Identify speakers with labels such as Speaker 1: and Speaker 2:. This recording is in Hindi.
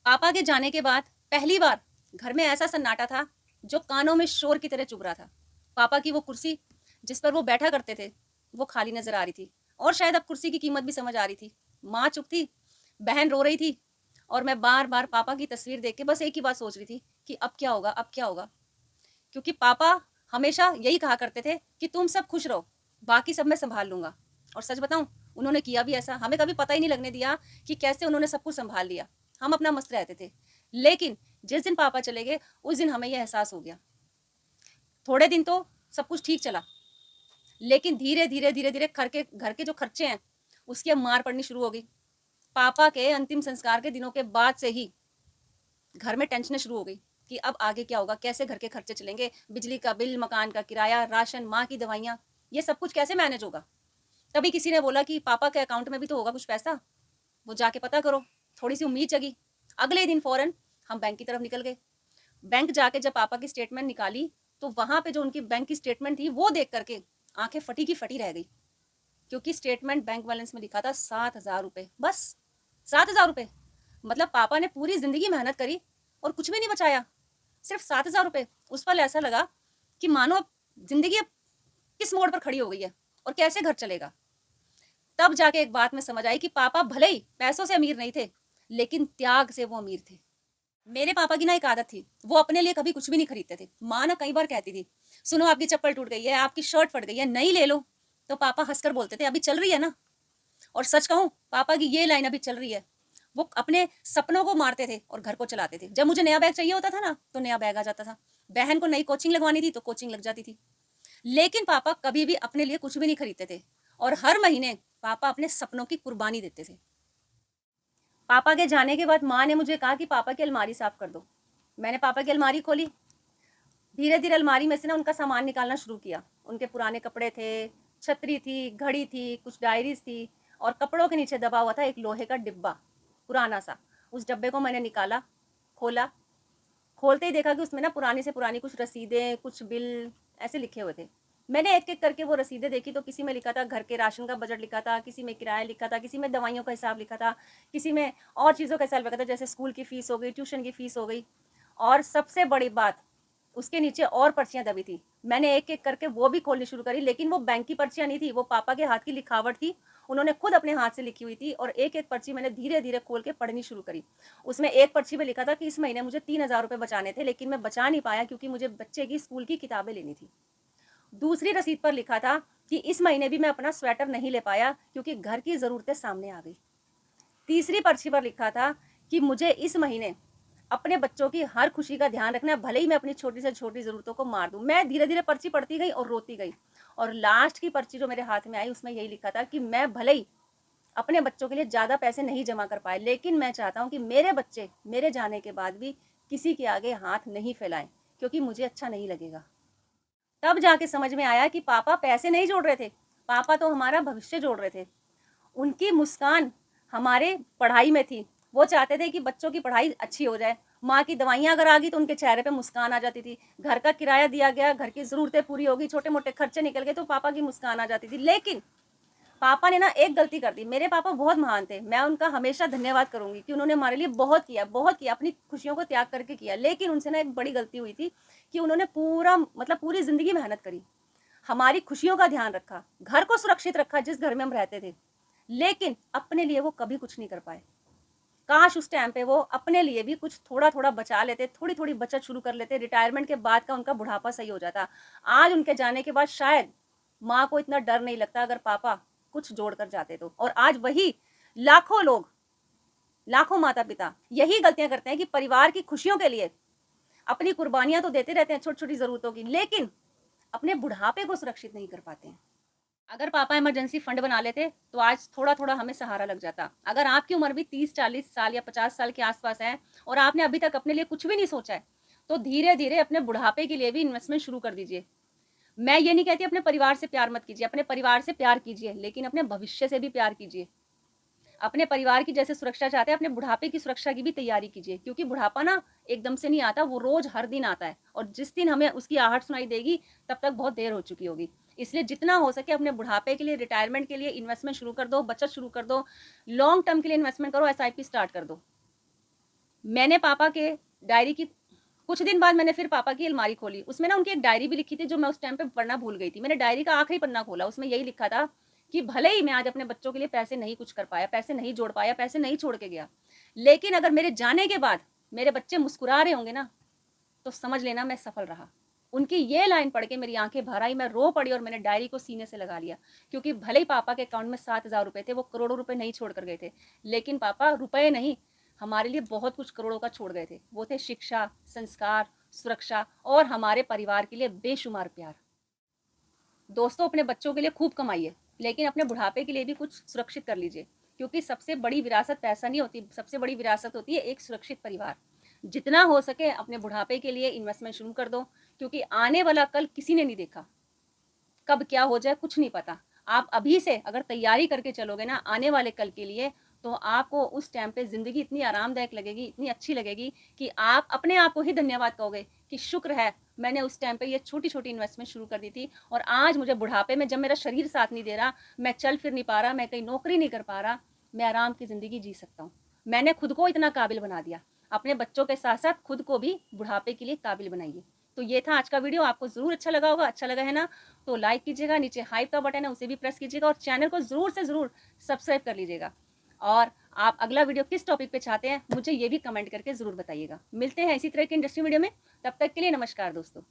Speaker 1: पापा के जाने के बाद पहली बार घर में ऐसा सन्नाटा था जो कानों में शोर की तरह चुभ रहा था। पापा की वो कुर्सी जिस पर वो बैठा करते थे वो खाली नजर आ रही थी और शायद अब कुर्सी की कीमत भी समझ आ रही थी। माँ चुप थी, बहन रो रही थी और मैं बार बार पापा की तस्वीर देख के बस एक ही बात सोच रही थी कि अब क्या होगा, अब क्या होगा। क्योंकि पापा हमेशा यही कहा करते थे कि तुम सब खुश रहो, बाकी सब मैं संभाल लूंगा। और सच बताऊं, उन्होंने किया भी ऐसा। हमें कभी पता ही नहीं लगने दिया कि कैसे उन्होंने सब कुछ संभाल लिया। हम अपना मस्त रहते थे। लेकिन जिस दिन पापा चले गए उस दिन हमें यह एहसास हो गया। थोड़े दिन तो सब कुछ ठीक चला, लेकिन धीरे धीरे धीरे धीरे घर के जो खर्चे हैं उसकी अब मार पड़नी शुरू हो गई। पापा के अंतिम संस्कार के दिनों के बाद से ही घर में टेंशन शुरू हो गई कि अब आगे क्या होगा, कैसे घर के खर्चे चलेंगे, बिजली का बिल, मकान का किराया, राशन, माँ की दवाइयाँ, ये सब कुछ कैसे मैनेज होगा। तभी किसी ने बोला कि पापा के अकाउंट में भी तो होगा कुछ पैसा, वो जाके पता करो। थोड़ी सी उम्मीद जगी। अगले दिन फौरन हम बैंक की तरफ निकल गए। बैंक जाके जब पापा की स्टेटमेंट निकाली तो वहां पे जो उनकी बैंक की स्टेटमेंट थी वो देख करके आंखें फटी की फटी रह गई। क्योंकि स्टेटमेंट बैंक बैलेंस में लिखा था 7,000 रुपए, बस 7,000 रुपए। मतलब पापा ने पूरी जिंदगी मेहनत करी और कुछ भी नहीं बचाया, सिर्फ 7,000 रुपए। उस पल ऐसा लगा कि मानो अब जिंदगी अब किस मोड़ पर खड़ी हो गई है और कैसे घर चलेगा। तब जाके एक बात में समझ आई कि पापा भले ही पैसों से अमीर नहीं थे, लेकिन त्याग से वो अमीर थे। मेरे पापा की ना एक आदत थी, वो अपने लिए कभी कुछ भी नहीं खरीदते थे। माँ ना कई बार कहती थी, सुनो आपकी चप्पल टूट गई है, आपकी शर्ट फट गई है, नई ले लो। तो पापा हंसकर बोलते थे, अभी चल रही है ना। और सच कहूं, पापा की ये लाइन अभी चल रही है। वो अपने सपनों को मारते थे और घर को चलाते थे। जब मुझे नया बैग चाहिए होता था ना तो नया बैग आ जाता था। बहन को नई कोचिंग लगवानी थी तो कोचिंग लग जाती थी। लेकिन पापा कभी भी अपने लिए कुछ भी नहीं खरीदते थे और हर महीने पापा अपने सपनों की कुर्बानी देते थे। पापा के जाने के बाद माँ ने मुझे कहा कि पापा की अलमारी साफ कर दो। मैंने पापा की अलमारी खोली। धीरे धीरे अलमारी में से ना उनका सामान निकालना शुरू किया। उनके पुराने कपड़े थे, छतरी थी, घड़ी थी, कुछ डायरीज थी और कपड़ों के नीचे दबा हुआ था एक लोहे का डिब्बा, पुराना सा। उस डब्बे को मैंने निकाला, खोला। खोलते ही देखा कि उसमें ना पुरानी से पुरानी कुछ रसीदें, कुछ बिल ऐसे लिखे हुए थे। मैंने एक एक करके वो रसीदें देखी तो किसी में लिखा था घर के राशन का बजट लिखा था, किसी में किराया लिखा था, किसी में दवाइयों का हिसाब लिखा था, किसी में और चीज़ों का हिसाब लिखा था, जैसे स्कूल की फ़ीस हो गई, ट्यूशन की फ़ीस हो गई। और सबसे बड़ी बात, उसके नीचे और पर्चियाँ दबी थी। मैंने एक एक करके वो भी खोलनी शुरू करी, लेकिन वो बैंक की पर्चियाँ नहीं थी, वो पापा के हाथ की लिखावट थी। उन्होंने खुद अपने हाथ से लिखी हुई थी और एक एक पर्ची मैंने धीरे धीरे खोल के पढ़नी शुरू करी। उसमें एक पर्ची में लिखा था कि इस महीने मुझे 3,000 रुपये बचाने थे, लेकिन मैं बचा नहीं पाया क्योंकि मुझे बच्चे की स्कूल की किताबें लेनी थी। दूसरी रसीद पर लिखा था कि इस महीने भी मैं अपना स्वेटर नहीं ले पाया क्योंकि घर की ज़रूरतें सामने आ गई। तीसरी पर्ची पर लिखा था कि मुझे इस महीने अपने बच्चों की हर खुशी का ध्यान रखना है, भले ही मैं अपनी छोटी से छोटी ज़रूरतों को मार दूं। मैं धीरे धीरे पर्ची पढ़ती गई और रोती गई। और लास्ट की पर्ची जो मेरे हाथ में आई उसमें यही लिखा था कि मैं भले ही अपने बच्चों के लिए ज़्यादा पैसे नहीं जमा कर पाए, लेकिन मैं चाहता हूँ कि मेरे बच्चे मेरे जाने के बाद भी किसी के आगे हाथ नहीं फैलाएं, क्योंकि मुझे अच्छा नहीं लगेगा। तब जाके समझ में आया कि पापा पैसे नहीं जोड़ रहे थे, पापा तो हमारा भविष्य जोड़ रहे थे। उनकी मुस्कान हमारे पढ़ाई में थी। वो चाहते थे कि बच्चों की पढ़ाई अच्छी हो जाए। माँ की दवाइयाँ अगर आ गई तो उनके चेहरे पे मुस्कान आ जाती थी। घर का किराया दिया गया, घर की ज़रूरतें पूरी हो गई, छोटे मोटे खर्चे निकल गए तो पापा की मुस्कान आ जाती थी। लेकिन पापा ने ना एक गलती कर दी। मेरे पापा बहुत महान थे, मैं उनका हमेशा धन्यवाद करूंगी कि उन्होंने हमारे लिए बहुत किया, अपनी खुशियों को त्याग करके किया। लेकिन उनसे ना एक बड़ी गलती हुई थी कि उन्होंने पूरा मतलब पूरी ज़िंदगी मेहनत करी, हमारी खुशियों का ध्यान रखा, घर को सुरक्षित रखा जिस घर में हम रहते थे, लेकिन अपने लिए वो कभी कुछ नहीं कर पाए। काश उस टाइम पे वो अपने लिए भी कुछ थोड़ा थोड़ा बचा लेते, थोड़ी थोड़ी बचत शुरू कर लेते, रिटायरमेंट के बाद का उनका बुढ़ापा सही हो जाता। आज उनके जाने के बाद शायद माँ को इतना डर नहीं लगता अगर पापा कुछ जोड़ कर जाते तो। और आज वही लाखों लोग, लाखों माता पिता यही गलतियां करते हैं कि परिवार की खुशियों के लिए अपनी कुर्बानियां तो देते रहते हैं छोटी छोटी जरूरतों की, लेकिन अपने बुढ़ापे को सुरक्षित नहीं कर पाते हैं। अगर पापा इमरजेंसी फंड बना लेते तो आज थोड़ा थोड़ा हमें सहारा लग जाता। अगर आपकी उम्र भी 30-40 साल या 50 साल के आसपास है और आपने अभी तक अपने लिए कुछ भी नहीं सोचा है, तो धीरे धीरे अपने बुढ़ापे के लिए भी इन्वेस्टमेंट शुरू कर दीजिए। मैं ये नहीं कहती अपने परिवार से प्यार मत कीजिए, अपने परिवार से प्यार कीजिए, लेकिन अपने भविष्य से भी प्यार कीजिए। अपने परिवार की जैसे सुरक्षा चाहते हैं, अपने बुढ़ापे की सुरक्षा की भी तैयारी कीजिए, क्योंकि बुढ़ापा ना एकदम से नहीं आता, वो रोज हर दिन आता है और जिस दिन हमें उसकी आहट सुनाई देगी तब तक बहुत देर हो चुकी होगी। इसलिए जितना हो सके अपने बुढ़ापे के लिए, रिटायरमेंट के लिए इन्वेस्टमेंट शुरू कर दो, बचत शुरू कर दो, लॉन्ग टर्म के लिए इन्वेस्टमेंट करो, एसआईपी स्टार्ट कर दो। मैंने पापा के डायरी की कुछ दिन बाद मैंने फिर पापा की अलमारी खोली, उसमें ना उनकी एक डायरी भी लिखी थी जो मैं उस टाइम पे पढ़ना भूल गई थी। मैंने डायरी का आखिरी पन्ना खोला, उसमें यही लिखा था कि भले ही मैं आज अपने बच्चों के लिए पैसे नहीं कुछ कर पाया, पैसे नहीं जोड़ पाया, पैसे नहीं छोड़ के गया, लेकिन अगर मेरे जाने के बाद मेरे बच्चे मुस्कुरा रहे होंगे ना, तो समझ लेना मैं सफल रहा। उनकी ये लाइन पढ़ के मेरी आंखें भर आई, मैं रो पड़ी और मैंने डायरी को सीने से लगा लिया। क्योंकि भले ही पापा के अकाउंट में 7,000 रुपए थे, वो करोड़ों रुपए नहीं छोड़ कर गए थे, लेकिन पापा रुपए नहीं, हमारे लिए बहुत कुछ करोड़ों का छोड़ गए थे। वो थे शिक्षा, संस्कार, सुरक्षा और हमारे परिवार के लिए बेशुमार प्यार। दोस्तों, अपने बच्चों के लिए खूब कमाइए, लेकिन अपने बुढ़ापे के लिए भी कुछ सुरक्षित कर लीजिए, क्योंकि सबसे बड़ी विरासत पैसा नहीं होती, सबसे बड़ी विरासत होती है एक सुरक्षित परिवार। जितना हो सके अपने बुढ़ापे के लिए इन्वेस्टमेंट शुरू कर दो, क्योंकि आने वाला कल किसी ने नहीं देखा, कब क्या हो जाए कुछ नहीं पता। आप अभी से अगर तैयारी करके चलोगे ना आने वाले कल के लिए, तो आपको उस टाइम पे ज़िंदगी इतनी आरामदायक लगेगी, इतनी अच्छी लगेगी कि आप अपने आप को ही धन्यवाद कहोगे कि शुक्र है मैंने उस टाइम पे ये छोटी-छोटी इन्वेस्टमेंट शुरू कर दी थी, और आज मुझे बुढ़ापे में जब मेरा शरीर साथ नहीं दे रहा, मैं चल फिर नहीं पा रहा, मैं कहीं नौकरी नहीं कर पा रहा, मैं आराम की ज़िंदगी जी सकता हूँ। मैंने खुद को इतना काबिल बना दिया। अपने बच्चों के साथ-साथ खुद को भी बुढ़ापे के लिए काबिल बनाइए। तो ये था आज का वीडियो, आपको ज़रूर अच्छा लगा होगा। अच्छा लगा है ना, तो लाइक कीजिएगा, नीचे हाइप का बटन है उसे भी प्रेस कीजिएगा, और चैनल को ज़रूर से ज़रूर सब्सक्राइब कर लीजिएगा। और आप अगला वीडियो किस टॉपिक पे चाहते हैं मुझे ये भी कमेंट करके ज़रूर बताइएगा। मिलते हैं इसी तरह के इंडस्ट्री वीडियो में, तब तक के लिए नमस्कार दोस्तों।